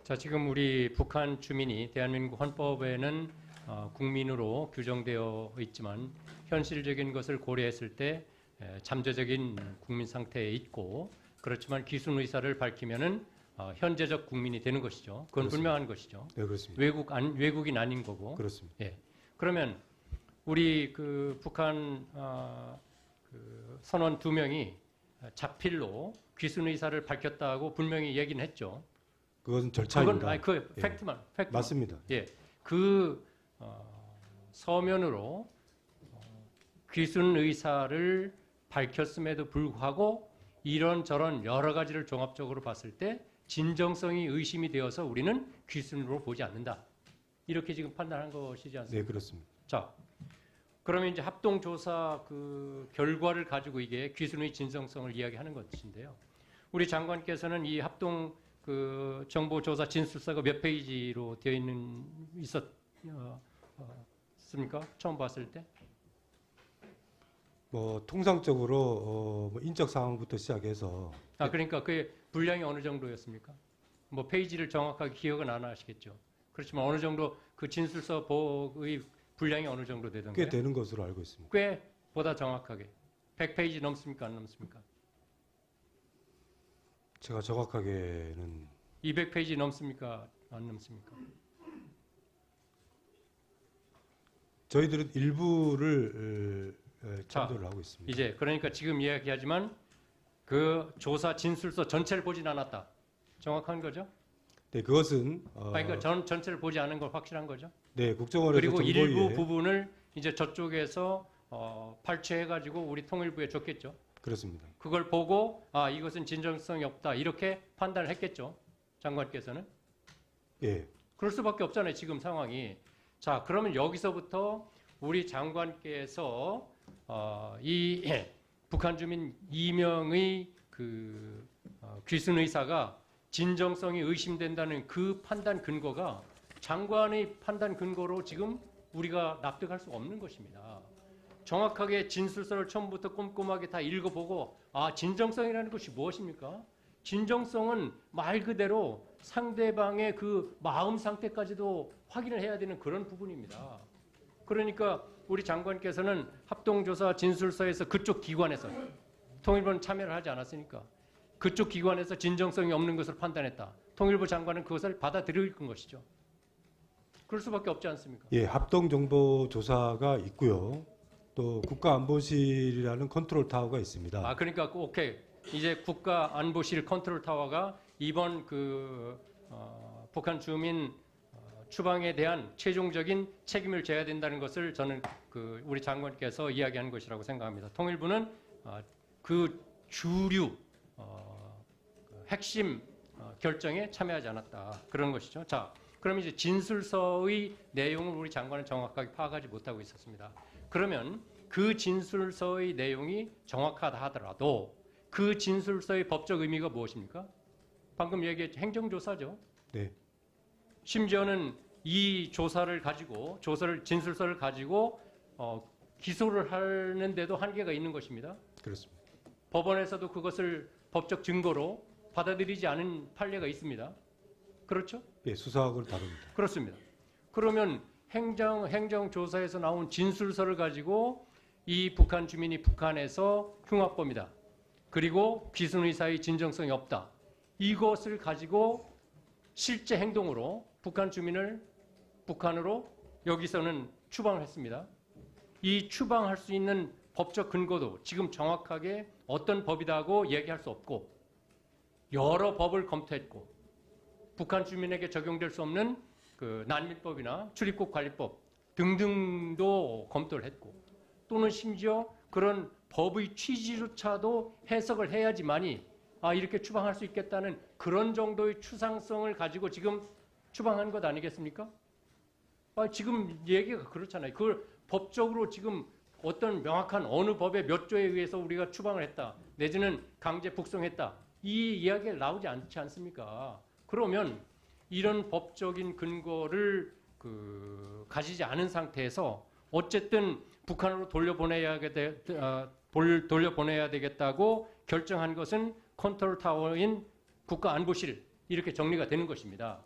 자, 지금 우리 북한 주민이 대한민국 헌법에는 국민으로 규정되어 있지만 현실적인 것을 고려했을 때 잠재적인 국민 상태에 있고, 그렇지만 기순 의사를 밝히면은 현재적 국민이 되는 것이죠. 그건 그렇습니다. 분명한 것이죠. 네, 그렇습니다. 외국인 아닌 거고. 그렇습니다. 예. 그러면 우리 그 북한 그 선원 2명이 자필로 귀순 의사를 밝혔다고 분명히 얘기는 했죠. 그것은 절차입니다. 그건 그 팩트만. 맞습니다. 예. 그 서면으로 귀순 의사를 밝혔음에도 불구하고 이런저런 여러 가지를 종합적으로 봤을 때 진정성이 의심이 되어서 우리는 귀순으로 보지 않는다. 이렇게 지금 판단한 것이지 않습니까? 네, 그렇습니다. 자, 그러면 이제 합동조사 그 결과를 가지고 이게 귀순의 진정성을 이야기하는 것인데요. 우리 장관께서는 이 합동 그 정보조사 진술서가 몇 페이지로 되어 있습니까? 처음 봤을 때? 뭐 통상적으로 뭐 인적 사항부터 시작해서 그러니까 그 분량이 어느 정도였습니까? 뭐 페이지를 정확하게 기억은 안 하시겠죠. 그렇지만 어느 정도 그 진술서의 분량이 어느 정도 되던 꽤 거예요? 되는 것으로 알고 있습니다. 꽤 보다 정확하게 100페이지 넘습니까? 안 넘습니까? 제가 정확하게는 200페이지 넘습니까? 안 넘습니까? 저희들은 일부를 참조를 하고 있습니다. 이제 그러니까 지금 이야기하지만 그 조사 진술서 전체를 보진 않았다. 정확한 거죠? 네, 그것은 그러니까 전체를 보지 않은 건 확실한 거죠? 네, 국정원에서 그리고 정보위에 일부 부분을 이제 저쪽에서 발췌해가지고 우리 통일부에 줬겠죠. 그렇습니다. 그걸 보고 이것은 진정성이 없다 이렇게 판단을 했겠죠. 장관께서는. 예, 그럴 수밖에 없잖아요. 지금 상황이. 자, 그러면 여기서부터 우리 장관께서 이 북한 주민 2명의 그 귀순 의사가 진정성이 의심된다는 그 판단 근거가 장관의 판단 근거로 지금 우리가 납득할 수 없는 것입니다. 정확하게 진술서를 처음부터 꼼꼼하게 다 읽어보고 진정성이라는 것이 무엇입니까? 진정성은 말 그대로 상대방의 그 마음 상태까지도 확인을 해야 되는 그런 부분입니다. 그러니까 우리 장관께서는 합동조사 진술서에서 그쪽 기관에서 통일부는 참여를 하지 않았으니까 그쪽 기관에서 진정성이 없는 것을 판단했다. 통일부 장관은 그것을 받아들일 것이죠. 그럴 수밖에 없지 않습니까? 예, 합동정보조사가 있고요. 또 국가안보실이라는 컨트롤 타워가 있습니다. 그러니까 오케이. 이제 국가안보실 컨트롤 타워가 이번 그 북한 주민 추방에 대한 최종적인 책임을 져야 된다는 것을 저는 그 우리 장관께서 이야기한 것이라고 생각합니다. 통일부는 그 주류 핵심 결정에 참여하지 않았다. 그런 것이죠. 자, 그럼 이제 진술서의 내용을 우리 장관은 정확하게 파악하지 못하고 있었습니다. 그러면 그 진술서의 내용이 정확하다 하더라도 그 진술서의 법적 의미가 무엇입니까? 방금 얘기했죠. 행정조사죠. 네, 심지어는 이 조사를 가지고 진술서를 가지고 기소를 하는데도 한계가 있는 것입니다. 그렇습니다. 법원에서도 그것을 법적 증거로 받아들이지 않은 판례가 있습니다. 그렇죠? 예, 수사학을 다룹니다. 그렇습니다. 그러면 행정조사에서 나온 진술서를 가지고 이 북한 주민이 북한에서 흉악범이다. 그리고 귀순 의사의 진정성이 없다. 이것을 가지고 실제 행동으로 북한 주민을 북한으로 여기서는 추방을 했습니다. 이 추방할 수 있는 법적 근거도 지금 정확하게 어떤 법이다고 얘기할 수 없고 여러 법을 검토했고 북한 주민에게 적용될 수 없는 그 난민법이나 출입국 관리법 등등도 검토를 했고 또는 심지어 그런 법의 취지조차도 해석을 해야지만이 이렇게 추방할 수 있겠다는 그런 정도의 추상성을 가지고 지금 추방한 것 아니겠습니까? 지금 얘기가 그렇잖아요. 그걸 법적으로 지금 어떤 명확한 어느 법의 몇 조에 의해서 우리가 추방을 했다. 내지는 강제 북송했다. 이 이야기가 나오지 않지 않습니까? 그러면 이런 법적인 근거를 가지지 않은 상태에서 어쨌든 북한으로 돌려보내야 되겠다고 결정한 것은 컨트롤 타워인 국가안보실이 예. 정리가 되는 것입니다.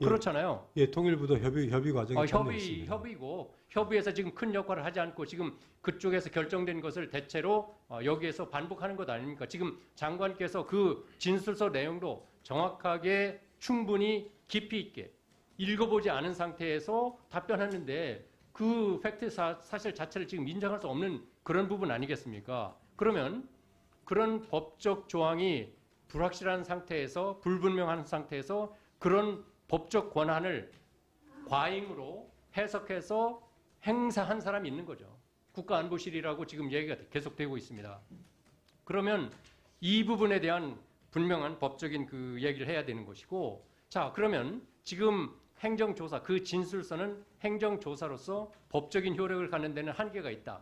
예. 그렇잖아요. 예, 통일부도 협의 과정에 참여했습니다. 협의고 협의에서 지금 큰 역할을 하지 않고 지금 그쪽에서 결정된 것을 대체로 여기에서 반복하는 것 아닙니까? 지금 장관께서 그 진술서 내용도 정확하게 충분히 깊이 있게 읽어보지 않은 상태에서 답변하는데 그 팩트 사실 자체를 지금 인정할 수 없는 그런 부분 아니겠습니까? 그러면 그런 법적 조항이 불확실한 상태에서 불분명한 상태에서 그런 법적 권한을 과잉으로 해석해서 행사한 사람이 있는 거죠. 국가안보실이라고 지금 얘기가 계속되고 있습니다. 그러면 이 부분에 대한 분명한 법적인 그 얘기를 해야 되는 것이고, 자, 그러면 지금 행정조사, 그 진술서는 행정조사로서 법적인 효력을 갖는 데는 한계가 있다.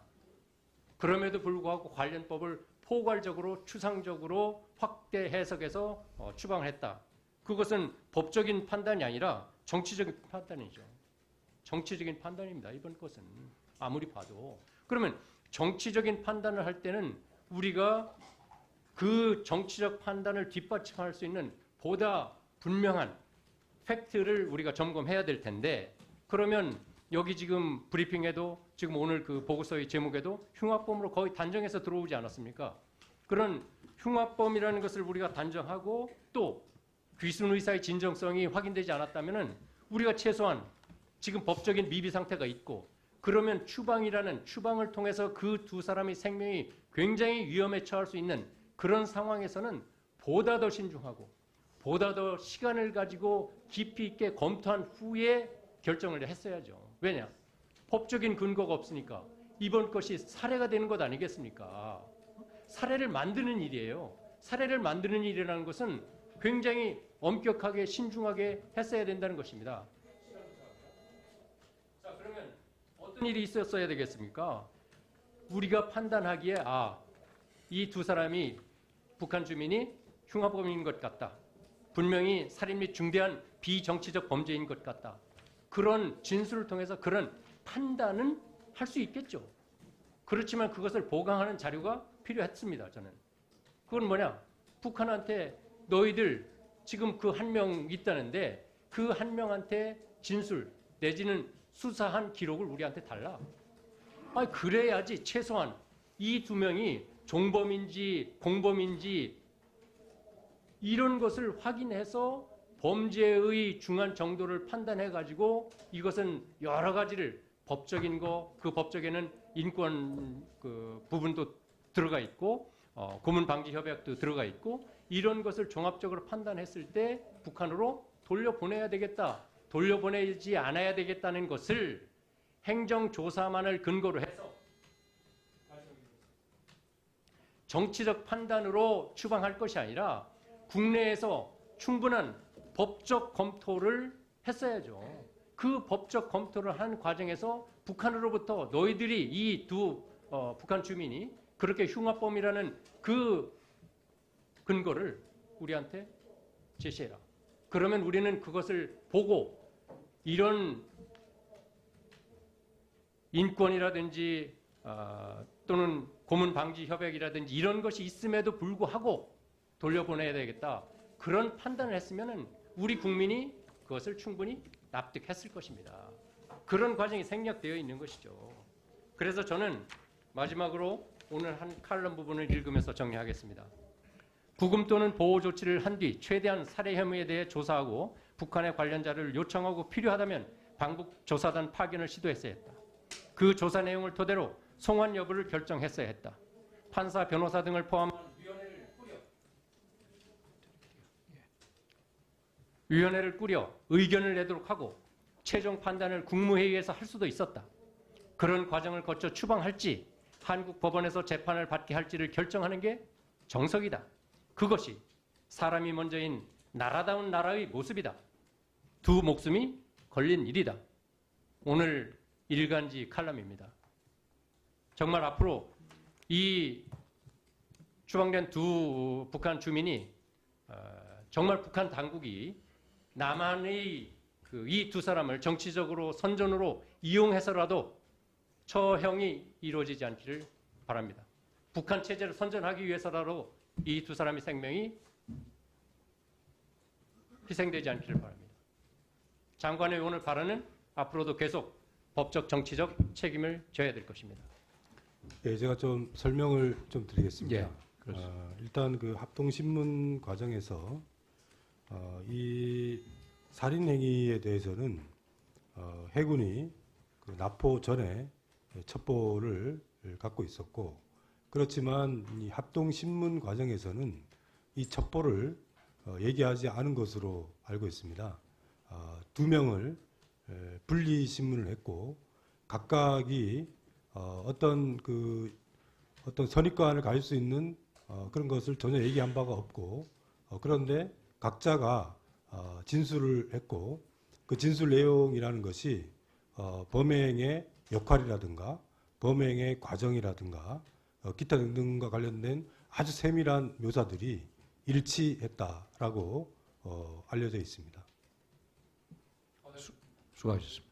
그럼에도 불구하고 관련법을 포괄적으로 추상적으로 확대 해석해서 추방을 했다. 그것은 법적인 판단이 아니라 정치적인 판단이죠. 정치적인 판단입니다. 이번 것은 아무리 봐도. 그러면 정치적인 판단을 할 때는 우리가 그 정치적 판단을 뒷받침할 수 있는 보다 분명한 팩트를 우리가 점검해야 될 텐데, 그러면 여기 지금 브리핑에도 지금 오늘 그 보고서의 제목에도 흉악범으로 거의 단정해서 들어오지 않았습니까? 그런 흉악범이라는 것을 우리가 단정하고 또 귀순 의사의 진정성이 확인되지 않았다면은 우리가 최소한 지금 법적인 미비 상태가 있고, 그러면 추방을 통해서 그 두 사람의 생명이 굉장히 위험에 처할 수 있는 그런 상황에서는 보다 더 신중하고 보다 더 시간을 가지고 깊이 있게 검토한 후에 결정을 했어야죠. 왜냐? 법적인 근거가 없으니까 이번 것이 사례가 되는 것 아니겠습니까? 사례를 만드는 일이에요. 사례를 만드는 일이라는 것은 굉장히 엄격하게 신중하게 했어야 된다는 것입니다. 자, 그러면 어떤 일이 있었어야 되겠습니까? 우리가 판단하기에 이 두 사람이 북한 주민이 흉악범인 것 같다. 분명히 살인 및 중대한 비정치적 범죄인 것 같다. 그런 진술을 통해서 그런 판단은 할 수 있겠죠. 그렇지만 그것을 보강하는 자료가 필요했습니다. 저는. 그건 뭐냐? 북한한테 너희들 지금 그 한 명 있다는데 그 한 명한테 진술 내지는 수사한 기록을 우리한테 달라. 그래야지 최소한 이 두 명이 종범인지 공범인지 이런 것을 확인해서 범죄의 중한 정도를 판단해가지고 이것은 여러 가지를 법적인 거, 그 법적에는 인권 그 부분도 들어가 있고 고문 방지 협약도 들어가 있고 이런 것을 종합적으로 판단했을 때 북한으로 돌려보내야 되겠다, 돌려보내지 않아야 되겠다는 것을 행정조사만을 근거로 해서 정치적 판단으로 추방할 것이 아니라 국내에서 충분한 법적 검토를 했어야죠. 그 법적 검토를 한 과정에서 북한으로부터 너희들이 이 두 북한 주민이 그렇게 흉악범이라는 그 근거를 우리한테 제시해라. 그러면 우리는 그것을 보고 이런 인권이라든지 또는 고문 방지 협약이라든지 이런 것이 있음에도 불구하고 돌려보내야 되겠다. 그런 판단을 했으면 우리 국민이 그것을 충분히 납득했을 것입니다. 그런 과정이 생략되어 있는 것이죠. 그래서 저는 마지막으로 오늘 한 칼럼 부분을 읽으면서 정리하겠습니다. 구금 또는 보호 조치를 한 뒤 최대한 살해 혐의에 대해 조사하고 북한의 관련 자료를 요청하고 필요하다면 방북 조사단 파견을 시도했어야 했다. 그 조사 내용을 토대로 송환 여부를 결정했어야 했다. 판사, 변호사 등을 포함한 위원회를 꾸려 의견을 내도록 하고 최종 판단을 국무회의에서 할 수도 있었다. 그런 과정을 거쳐 추방할지 한국 법원에서 재판을 받게 할지를 결정하는 게 정석이다. 그것이 사람이 먼저인 나라다운 나라의 모습이다. 두 목숨이 걸린 일이다. 오늘 일간지 칼럼입니다. 정말 앞으로 이 추방된 두 북한 주민이 정말 북한 당국이 남한의 이 두 사람을 정치적으로 선전으로 이용해서라도 처형이 이루어지지 않기를 바랍니다. 북한 체제를 선전하기 위해서라도 이 두 사람의 생명이 희생되지 않기를 바랍니다. 장관의 오늘 발언은 앞으로도 계속 법적 정치적 책임을 져야 될 것입니다. 예, 제가 좀 설명을 좀 드리겠습니다. 예, 그렇습니다. 일단 그 합동신문 과정에서 이 살인 행위에 대해서는 해군이 그 납포 전에 첩보를 갖고 있었고, 그렇지만 이 합동신문 과정에서는 이 첩보를 얘기하지 않은 것으로 알고 있습니다. 두 명을 분리 신문을 했고, 각각이 어떤 선입관을 가질 수 있는 그런 것을 전혀 얘기한 바가 없고, 그런데 각자가 진술을 했고, 그 진술 내용이라는 것이 범행의 역할이라든가 범행의 과정이라든가 기타 등등과 관련된 아주 세밀한 묘사들이 일치했다라고 알려져 있습니다. 수고하셨습니다.